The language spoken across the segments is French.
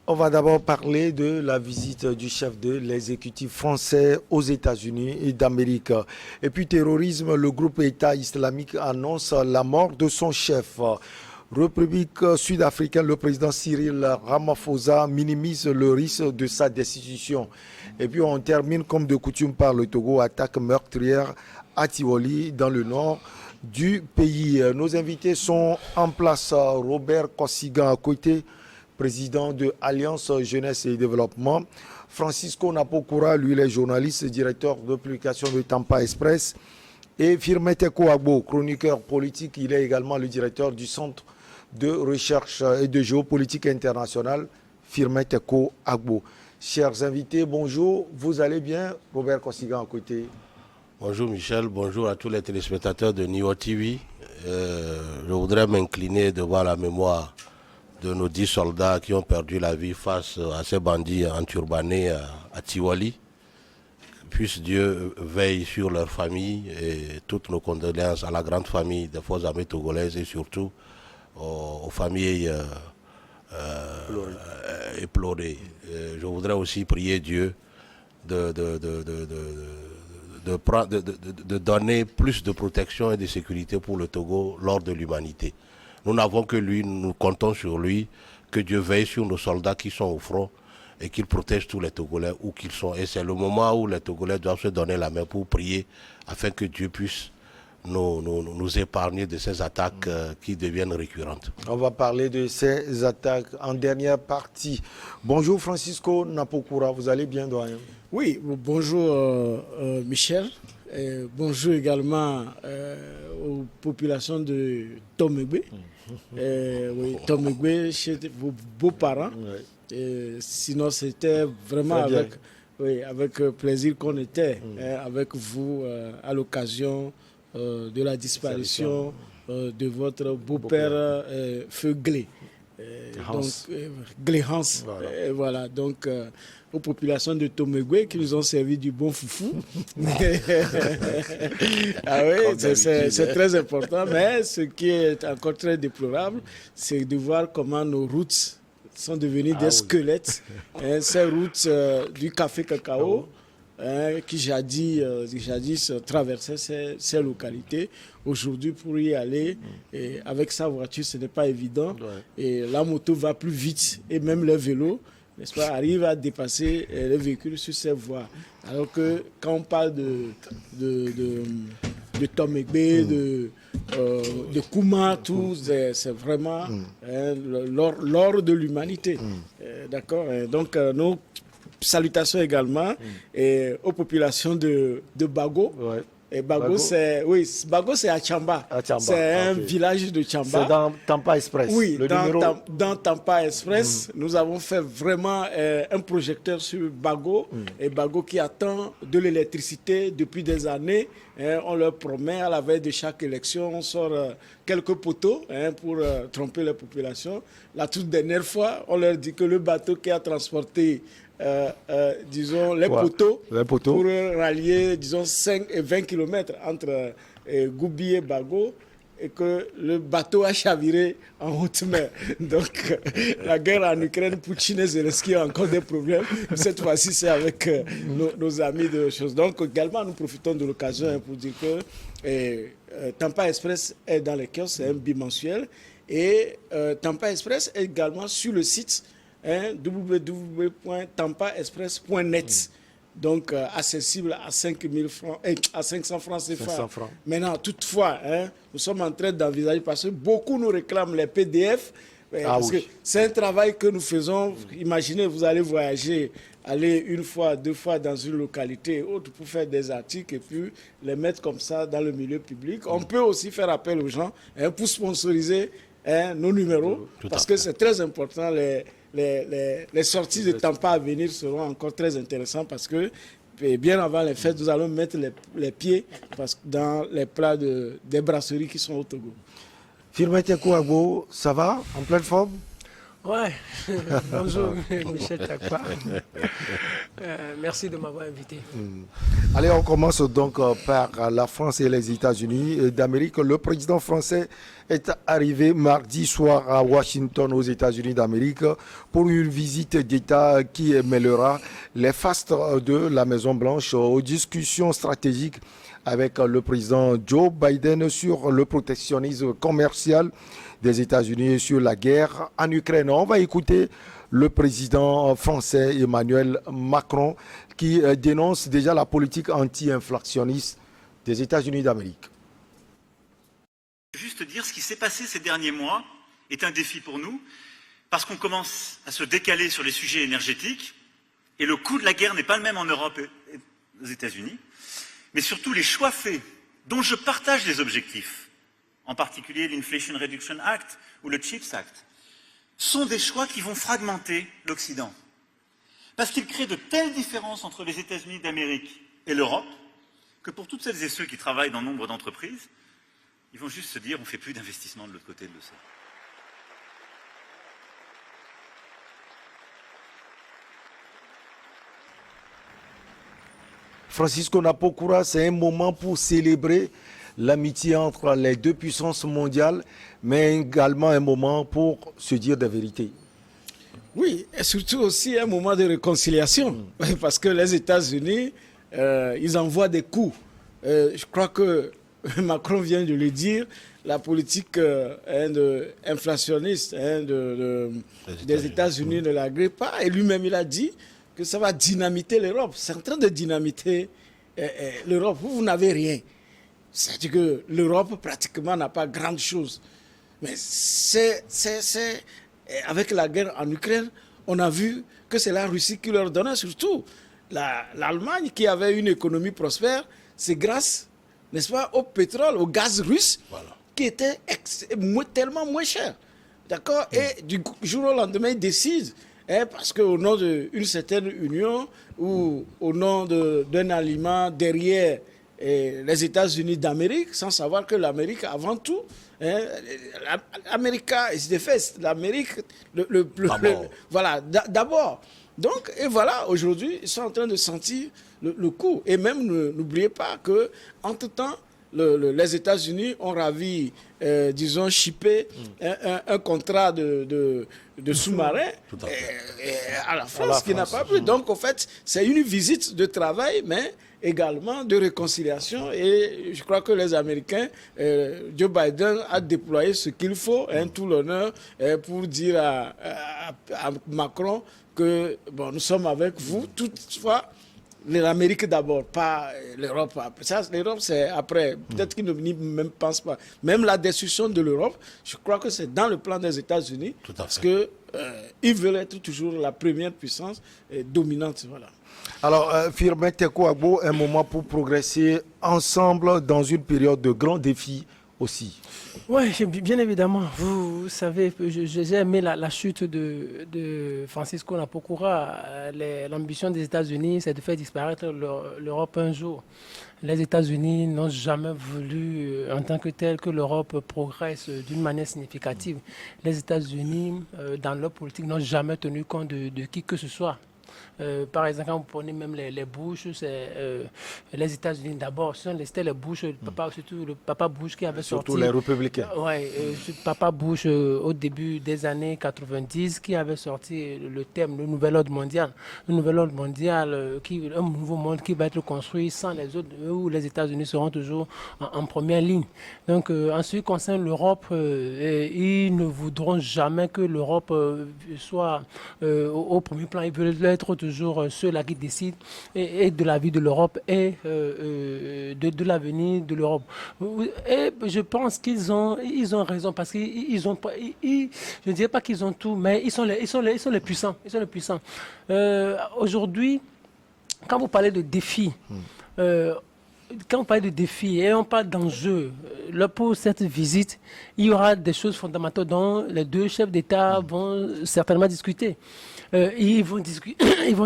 On va d'abord parler de la visite du chef de l'exécutif français aux États-Unis d'Amérique. Et puis terrorisme, le groupe État islamique annonce la mort de son chef. République sud-africaine, le président Cyril Ramaphosa minimise le risque de sa destitution. Et puis on termine comme de coutume par le Togo, attaque meurtrière à Tiwoli dans le nord du pays. Nos invités sont en place. Robert Kossigan à côté, président de Alliance Jeunesse et Développement. Francisco Napokura, lui, il est journaliste, directeur de publication de Tampa Express. Et Firmete Kouagbo, chroniqueur politique, il est également le directeur du Centre de recherche et de géopolitique internationale, Firmete Kouagbo. Chers invités, bonjour, vous allez bien? Robert Kossigan à côté. Bonjour Michel, bonjour à tous les téléspectateurs de Niwo TV. Je voudrais m'incliner devant la mémoire de nos 10 soldats qui ont perdu la vie face à ces bandits enturbanés à Tiwali. Puisse Dieu veille sur leur famille et toutes nos condoléances à la grande famille des forces armées togolaises et surtout aux familles éplorées. Je voudrais aussi prier Dieu de donner plus de protection et de sécurité pour le Togo lors de l'humanité. Nous n'avons que lui, nous comptons sur lui, que Dieu veille sur nos soldats qui sont au front et qu'il protège tous les Togolais où qu'ils sont. Et c'est le moment où les Togolais doivent se donner la main pour prier afin que Dieu puisse nous épargner de ces attaques qui deviennent récurrentes. On va parler de ces attaques en dernière partie. Bonjour Francisco Napokura, vous allez bien, doyen? Oui, bonjour Michel. Et bonjour également aux populations de Tomegbe. Oui, Tomegbe, chez vos beaux-parents. Sinon, c'était vraiment avec plaisir qu'on était avec vous à l'occasion de la disparition de votre beau-père Feu Glé. Glé Hans. Voilà, donc aux populations de Tomegwe qui nous ont servi du bon foufou. Ah oui, c'est très important, mais ce qui est encore très déplorable, c'est de voir comment nos routes sont devenues des squelettes. Ces routes du café cacao qui jadis traversaient ces localités. Aujourd'hui, pour y aller, avec sa voiture, ce n'est pas évident. Et la moto va plus vite, et même le vélo, n'est-ce pas, arrive à dépasser les véhicules sur ces voies. Alors que quand on parle de Tomegbe, de Kouma, tout, c'est vraiment l'or de l'humanité. D'accord. Donc, nos salutations également aux populations de Bago. Ouais. Et Bago, c'est à Tchamba. C'est un village de Tchamba. C'est dans Tampa Express. Oui, dans Tampa Express, nous avons fait vraiment un projecteur sur Bago. Et Bago qui attend de l'électricité depuis des années. On leur promet à la veille de chaque élection, on sort quelques poteaux pour tromper les populations. La toute dernière fois, on leur dit que le bateau qui a transporté disons les poteaux pour rallier disons 5 et 20 km entre Goubi et Bago, et que le bateau a chaviré en haute mer. Donc la guerre en Ukraine, Poutine et Zelensky ont encore des problèmes. Cette fois-ci, c'est avec nos amis de choses. Donc également, nous profitons de l'occasion pour dire que Tampa Express est dans les kiosques, c'est un bimensuel. Et Tampa Express est également sur le site www.tampaexpress.net. Donc accessible à 5 000 francs, à 500 francs CFA. Maintenant, toutefois, nous sommes en train d'envisager, parce que beaucoup nous réclament les PDF, parce que c'est un travail que nous faisons. Imaginez, vous allez voyager, aller une fois, 2 fois dans une localité autre pour faire des articles et puis les mettre comme ça dans le milieu public. On peut aussi faire appel aux gens pour sponsoriser nos numéros, parce que c'est très important. Les sorties de Tampa à venir seront encore très intéressantes, parce que bien avant les fêtes, nous allons mettre les pieds dans les plats des brasseries qui sont au Togo. Firmete Kouagbo, ça va? En pleine forme? Ouais, bonjour Michel Takpa. Merci de m'avoir invité. Allez, on commence donc par la France et les États-Unis d'Amérique. Le président français est arrivé mardi soir à Washington, aux États-Unis d'Amérique, pour une visite d'État qui mêlera les fastes de la Maison-Blanche aux discussions stratégiques avec le président Joe Biden sur le protectionnisme commercial des États-Unis et sur la guerre en Ukraine. On va écouter le président français Emmanuel Macron qui dénonce déjà la politique anti-inflationniste des États-Unis d'Amérique. Juste dire, ce qui s'est passé ces derniers mois est un défi pour nous, parce qu'on commence à se décaler sur les sujets énergétiques, et le coût de la guerre n'est pas le même en Europe et aux États-Unis, mais surtout les choix faits, dont je partage les objectifs, en particulier l'Inflation Reduction Act ou le CHIPS Act, sont des choix qui vont fragmenter l'Occident. Parce qu'ils créent de telles différences entre les États-Unis d'Amérique et l'Europe, que pour toutes celles et ceux qui travaillent dans nombre d'entreprises, ils vont juste se dire on ne fait plus d'investissement de l'autre côté de l'océan. Francisco Napokura, c'est un moment pour célébrer l'amitié entre les deux puissances mondiales, mais également un moment pour se dire des vérités. Oui, et surtout aussi un moment de réconciliation, parce que les États-Unis, ils envoient des coups. Je crois que Macron vient de le dire, la politique inflationniste des États-Unis ne l'agrée pas, et lui-même il a dit que ça va dynamiter l'Europe. C'est en train de dynamiter l'Europe. Vous n'avez rien. C'est-à-dire que l'Europe pratiquement n'a pas grande chose. Mais avec la guerre en Ukraine, on a vu que c'est la Russie qui leur donnait surtout. L'Allemagne qui avait une économie prospère, c'est grâce, n'est-ce pas, au pétrole, au gaz russe, qui était tellement moins cher. D'accord. Et du jour au lendemain, ils décident, parce qu'au nom d'une certaine union ou au nom d'un aliment derrière les États-Unis d'Amérique, sans savoir que l'Amérique, avant tout, l'Amérique, voilà, d'abord. Donc, et voilà, aujourd'hui, ils sont en train de sentir le coup. Et même, n'oubliez pas que, entre-temps, les États-Unis ont ravi, disons, shippé un contrat de sous-marin à la France, qui n'a pas pu. Donc, en fait, c'est une visite de travail, mais également de réconciliation. Et je crois que les Américains, Joe Biden a déployé ce qu'il faut, tout l'honneur, pour dire à Macron que bon, nous sommes avec vous. Toutefois, l'Amérique d'abord, pas l'Europe après. Ça, l'Europe, c'est après. Peut-être qu'ils ne même pensent pas. Même la destruction de l'Europe, je crois que c'est dans le plan des États-Unis. Parce qu'ils veulent être toujours la première puissance dominante. Voilà. Alors, Firmin Teko Agbo, un moment pour progresser ensemble dans une période de grands défis aussi. Oui, bien évidemment. Vous savez, j'ai aimé la chute de Francisco Napokura. L'ambition des États-Unis, c'est de faire disparaître l'Europe un jour. Les États-Unis n'ont jamais voulu, en tant que tel, que l'Europe progresse d'une manière significative. Les États-Unis, dans leur politique, n'ont jamais tenu compte de qui que ce soit. Par exemple, quand vous prenez même les Bush, c'est les États-Unis d'abord. C'était les Bush, surtout le papa Bush qui avait sorti. Surtout les républicains. Oui, papa Bush au début des années 90 qui avait sorti le thème, le nouvel ordre mondial. Le nouvel ordre mondial, un nouveau monde qui va être construit sans les autres, où les États-Unis seront toujours en première ligne. Donc, en ce qui concerne l'Europe, ils ne voudront jamais que l'Europe soit au premier plan. Ils veulent être toujours ceux-là qui décident et de la vie de l'Europe et de l'avenir de l'Europe. Et je pense qu'ils ont raison parce qu'ils ont pas, je ne dirais pas qu'ils ont tout, mais ils sont les puissants. Ils sont les puissants. Aujourd'hui, quand vous parlez de défis, quand on parle de défis et on parle d'enjeux, pour cette visite, il y aura des choses fondamentales dont les deux chefs d'État vont certainement discuter. ils vont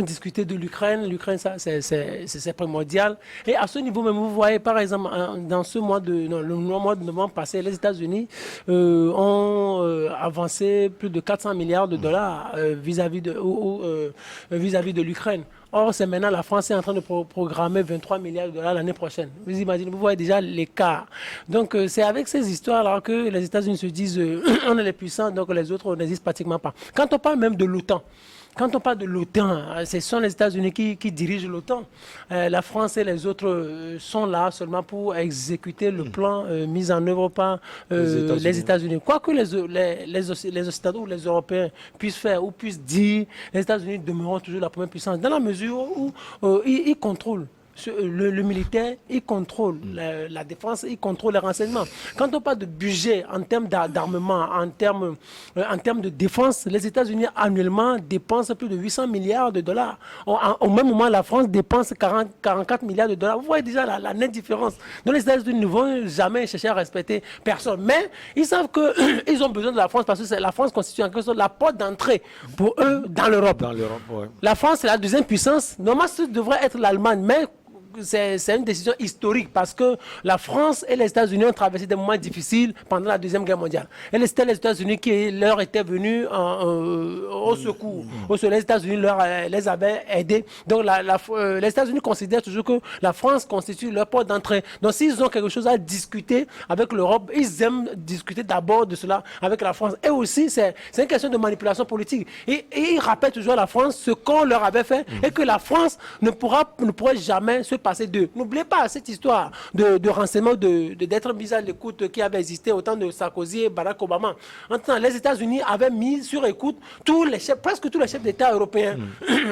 discuter de l'Ukraine. L'Ukraine, ça, c'est primordial. Et à ce niveau même, vous voyez, par exemple, dans le mois de novembre passé, les États-Unis ont avancé plus de 400 milliards de dollars vis-à-vis de l'Ukraine. Or, c'est maintenant la France est en train de programmer 23 milliards de dollars l'année prochaine. Vous imaginez, vous voyez déjà l'écart. Donc, c'est avec ces histoires-là que les États-Unis se disent on est les puissants, donc les autres n'existent pratiquement pas. Quand on parle même de l'OTAN, ce sont les États-Unis qui dirigent l'OTAN. La France et les autres sont là seulement pour exécuter le plan mis en œuvre par les États-Unis. Quoi que les Occidentaux ou les Européens puissent faire ou puissent dire, les États-Unis demeureront toujours la première puissance dans la mesure où ils contrôlent. Le militaire, il contrôle la défense, il contrôle les renseignements. Quand on parle de budget en termes d'armement, en termes de défense, les États-Unis annuellement dépensent plus de 800 milliards de dollars. Au même moment, la France dépense 44 milliards de dollars. Vous voyez déjà la nette différence. Donc les États-Unis ne vont jamais chercher à respecter personne. Mais ils savent qu'ils ont besoin de la France parce que la France constitue en quelque sorte la porte d'entrée pour eux dans l'Europe. Ouais. La France, c'est la deuxième puissance. Normalement, ce devrait être l'Allemagne. Mais c'est une décision historique parce que la France et les États-Unis ont traversé des moments difficiles pendant la Deuxième Guerre mondiale. Et c'était les États-Unis qui leur étaient venus au secours. Les États-Unis les avaient aidés. Donc les États-Unis considèrent toujours que la France constitue leur porte d'entrée. Donc s'ils ont quelque chose à discuter avec l'Europe, ils aiment discuter d'abord de cela avec la France. Et aussi, c'est une question de manipulation politique. Et ils rappellent toujours à la France ce qu'on leur avait fait et que la France ne pourrait jamais se passer d'eux. N'oubliez pas cette histoire de renseignement, d'être mis à l'écoute qui avait existé au temps de Sarkozy et Barack Obama. En temps, les États-Unis avaient mis sur écoute presque tous les chefs d'État européens.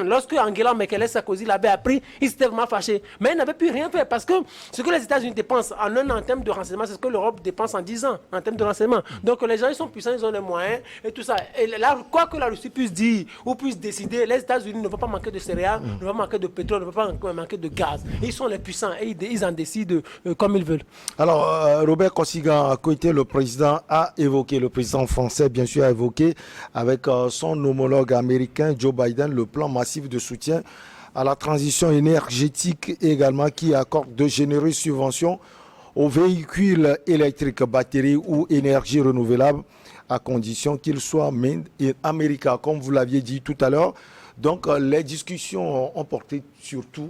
Lorsque Angela Merkel et Sarkozy l'avaient appris, ils s'étaient vraiment fâchés. Mais ils n'avaient pu rien faire parce que ce que les États-Unis dépensent en un an en termes de renseignement, c'est ce que l'Europe dépense en 10 ans en termes de renseignement. Donc les gens ils sont puissants, ils ont les moyens et tout ça. Et là, quoi que la Russie puisse dire ou puisse décider, les États-Unis ne vont pas manquer de céréales, ne vont pas manquer de pétrole, ne vont pas manquer de gaz. Ils sont les puissants et ils en décident comme ils veulent. Alors, Robert Kosiga, à côté, le président français, bien sûr, a évoqué avec son homologue américain, Joe Biden, le plan massif de soutien à la transition énergétique également qui accorde de généreuses subventions aux véhicules électriques, batteries ou énergie renouvelable à condition qu'ils soient made in America, comme vous l'aviez dit tout à l'heure. Donc, les discussions ont porté surtout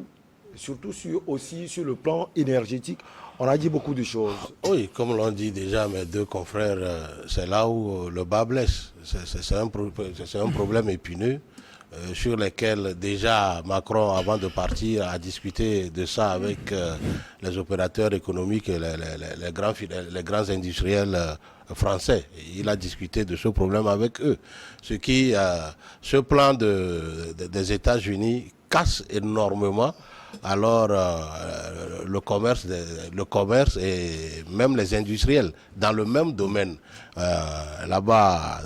aussi sur le plan énergétique. On a dit beaucoup de choses. Oui, comme l'ont dit déjà mes deux confrères, c'est là où le bas blesse. C'est un problème épineux sur lequel déjà Macron, avant de partir, a discuté de ça avec les opérateurs économiques et les grands industriels français. Il a discuté de ce problème avec eux. Ce plan des États-Unis casse énormément. Alors le commerce et même les industriels dans le même domaine là-bas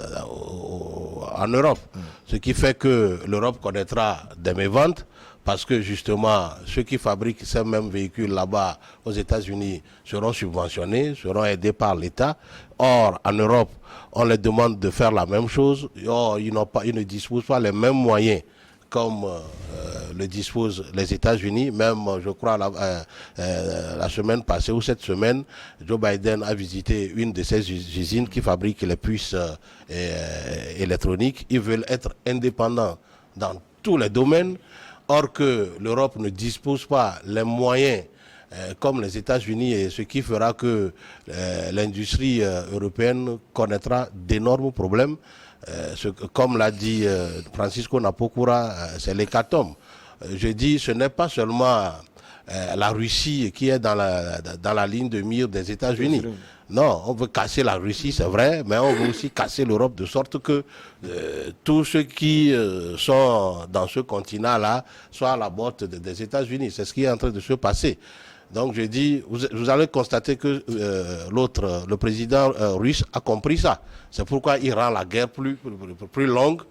en Europe. Ce qui fait que l'Europe connaîtra des méventes parce que justement ceux qui fabriquent ces mêmes véhicules là-bas aux États-Unis seront subventionnés, seront aidés par l'État. Or en Europe, on les demande de faire la même chose. Or, ils ne disposent pas les mêmes moyens comme le disposent les États-Unis. Même, je crois, la semaine passée ou cette semaine, Joe Biden a visité une de ces usines qui fabrique les puces électroniques. Ils veulent être indépendants dans tous les domaines, or que l'Europe ne dispose pas les moyens comme les États-Unis, et ce qui fera que l'industrie européenne connaîtra d'énormes problèmes. Comme l'a dit Francisco Napokura, c'est l'hécatombe. Je dis, ce n'est pas seulement la Russie qui est dans la ligne de mire des États-Unis. Non, on veut casser la Russie, c'est vrai, mais on veut aussi casser l'Europe de sorte que tous ceux qui sont dans ce continent-là soient à la botte des États-Unis. C'est ce qui est en train de se passer. Donc je dis, vous allez constater que le président russe a compris ça. C'est pourquoi il rend la guerre plus longue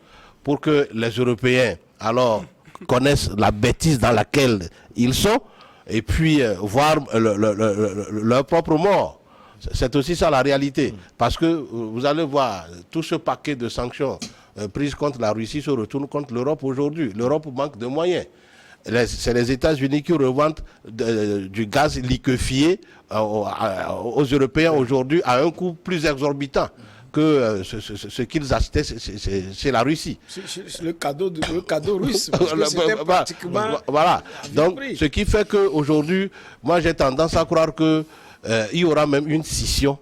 pour que les Européens alors connaissent la bêtise dans laquelle ils sont et puis voir leur propre mort. C'est aussi ça la réalité. Parce que vous allez voir tout ce paquet de sanctions prises contre la Russie se retournent contre l'Europe aujourd'hui. L'Europe manque de moyens. C'est les États-Unis qui revendent du gaz liquéfié aux Européens aujourd'hui à un coût plus exorbitant que ce qu'ils achetaient, c'est la Russie. C'est le cadeau russe. Parce que c'était pratiquement voilà. Donc, ce qui fait qu'aujourd'hui, moi j'ai tendance à croire qu'il y aura même une scission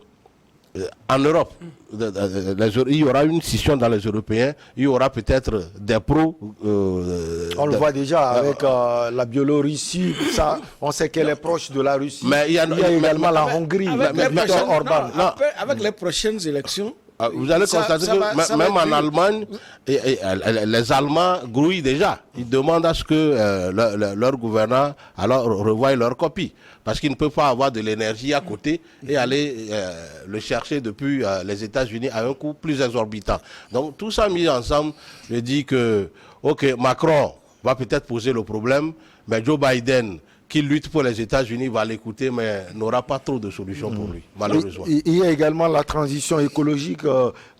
en Europe. Il y aura une scission dans les Européens. Il y aura peut-être des pros. On le voit déjà avec la Biélorussie. Ça, on sait qu'elle est proche de la Russie. Mais il y a également la Hongrie. Avec les prochaines élections. Vous allez constater que même en Allemagne, les Allemands grouillent déjà. Ils demandent à ce que leur gouvernant alors revoie leur copie. Parce qu'ils ne peuvent pas avoir de l'énergie à côté et aller le chercher depuis les États-Unis à un coût plus exorbitant. Donc tout ça mis ensemble, je dis que, ok, Macron va peut-être poser le problème, mais Joe Biden, qui lutte pour les États-Unis, va l'écouter, mais n'aura pas trop de solutions pour lui, malheureusement. Il y a également la transition écologique,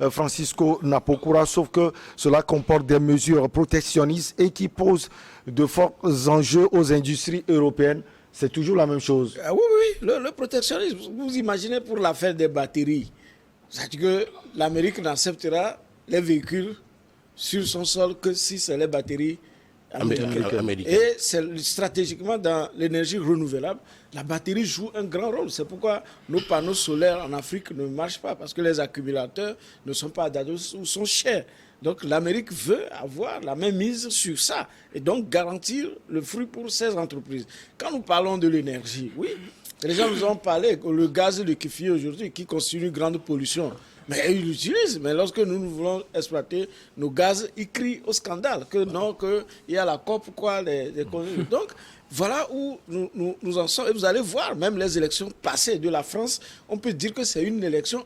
Francisco Napokura, sauf que cela comporte des mesures protectionnistes et qui posent de forts enjeux aux industries européennes. C'est toujours la même chose. Oui, le protectionnisme, vous imaginez pour l'affaire des batteries, c'est-à-dire que l'Amérique n'acceptera les véhicules sur son sol que si c'est les batteries américaines. Et stratégiquement, dans l'énergie renouvelable, la batterie joue un grand rôle. C'est pourquoi nos panneaux solaires en Afrique ne marchent pas, parce que les accumulateurs ne sont pas adaptés ou sont chers. Donc l'Amérique veut avoir la même mise sur ça et donc garantir le fruit pour ces entreprises. Quand nous parlons de l'énergie, oui, les gens nous ont parlé que le gaz liquéfié aujourd'hui qui constitue une grande pollution. Mais ils l'utilisent. Mais lorsque nous voulons exploiter nos gaz, ils crient au scandale que non, qu'il y a la COP, quoi. Donc, voilà où nous en sommes. Et vous allez voir, même les élections passées de la France, on peut dire que c'est une élection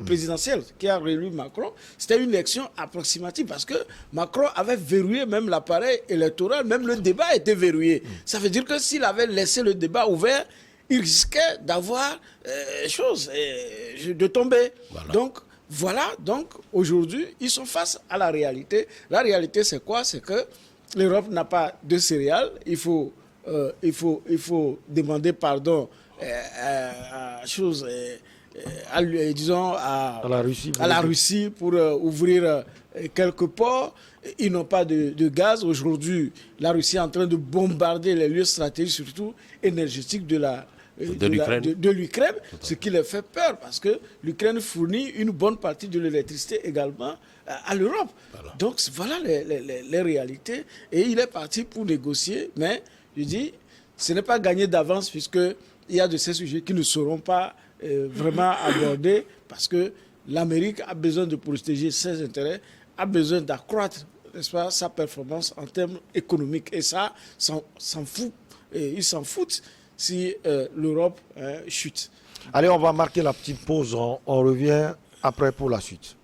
présidentielle qui a réélu Macron. C'était une élection approximative parce que Macron avait verrouillé même l'appareil électoral, même le débat était verrouillé. Ça veut dire que s'il avait laissé le débat ouvert, il risquait d'avoir de tomber. Voilà. Donc aujourd'hui, ils sont face à la réalité. La réalité, c'est quoi? C'est que l'Europe n'a pas de céréales. Il faut demander pardon à la Russie pour ouvrir quelques ports. Ils n'ont pas de gaz. Aujourd'hui, la Russie est en train de bombarder les lieux stratégiques, surtout énergétiques de l'Ukraine, ce qui leur fait peur parce que l'Ukraine fournit une bonne partie de l'électricité également à l'Europe. Donc voilà les réalités. Et il est parti pour négocier, mais je dis, ce n'est pas gagné d'avance puisqu'il y a de ces sujets qui ne seront pas vraiment abordés parce que l'Amérique a besoin de protéger ses intérêts, a besoin d'accroître, n'est-ce pas, sa performance en termes économiques. Et ça, ils s'en foutent si l'Europe chute. Allez, on va marquer la petite pause. On revient après pour la suite.